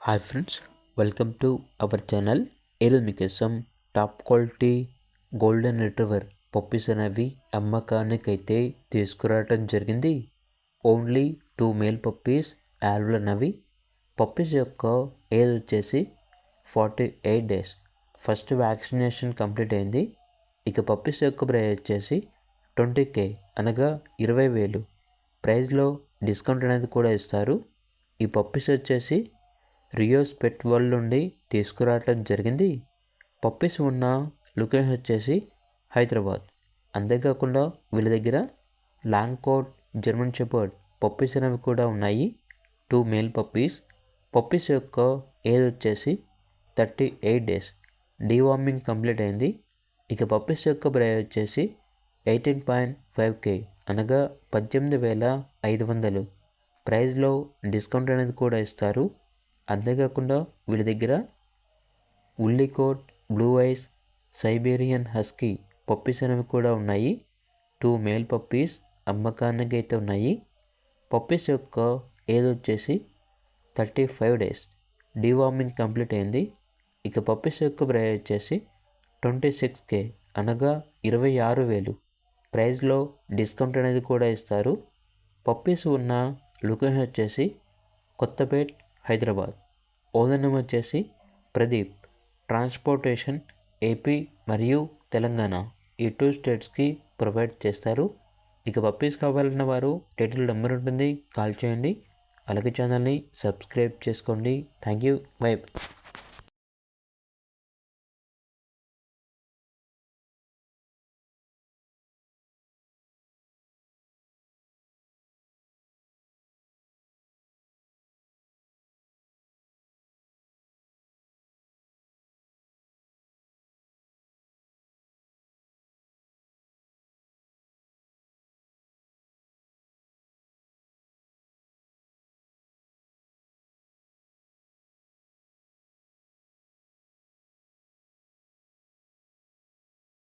Hi friends, welcome to our channel. ఈరోజు మీకోసం top quality golden retriever puppies అనేవి అమ్మకానికి అయితే తీసుకురావడం జరిగింది. ఓన్లీ 2 మేల్ పప్పీస్ అవైలబుల్ అనేవి. పప్పీస్ యొక్క ఏజ్ వచ్చేసి 48 డేస్. ఫస్ట్ వ్యాక్సినేషన్ కంప్లీట్ అయింది. ఇక పప్పీస్ యొక్క ప్రైస్ వచ్చేసి 20K అనగా 20,000. ప్రైస్లో డిస్కౌంట్ అనేది కూడా ఇస్తారు. ఈ పప్పీస్ వచ్చేసి రియోస్ పెట్ వరల్డ్ నుండి తీసుకురావడం జరిగింది. పప్పీస్ ఉన్న లొకేషన్ వచ్చేసి హైదరాబాద్. అంతేకాకుండా వీళ్ళ దగ్గర long coat, German shepherd puppies అనేవి కూడా ఉన్నాయి. 2 మేల్ పప్పీస్. పప్పీస్ యొక్క ఏజ్ వచ్చేసి 38 డేస్. డీవార్మింగ్ కంప్లీట్ అయింది. ఇక పప్పీస్ యొక్క ప్రైస్ వచ్చేసి 18.5K అనగా 18,500. ప్రైస్లో డిస్కౌంట్ అనేది కూడా ఇస్తారు. అంతేకాకుండా వీళ్ళ దగ్గర woolly coat, blue eyes, Siberian husky puppies అనేవి కూడా ఉన్నాయి. 2 మేల్ పప్పీస్ అమ్మకానికి అయితే ఉన్నాయి. పప్పీస్ యొక్క ఏజ్ వచ్చేసి 35 డేస్. డీవార్మింగ్ కంప్లీట్ అయింది. ఇక పప్పీస్ యొక్క ప్రైస్ వచ్చేసి 26K అనగా 26,000. ప్రైస్లో డిస్కౌంట్ అనేది కూడా ఇస్తారు. పప్పీస్ ఉన్న లొకేషన్ వచ్చేసి కొత్తపేట్, హైదరాబాద్. ఓనర్ నేమ్ వచ్చేసి ప్రదీప్. ట్రాన్స్పోర్టేషన్ ఏపీ మరియు తెలంగాణ ఈ 2 స్టేట్స్కి ప్రొవైడ్ చేస్తారు. ఇక పప్పీస్ కావాలన్న వారు టైటిల్ నెంబర్ ఉంటుంది, కాల్ చేయండి. అలాగే ఛానల్ని సబ్స్క్రైబ్ చేసుకోండి. Thank you. బై.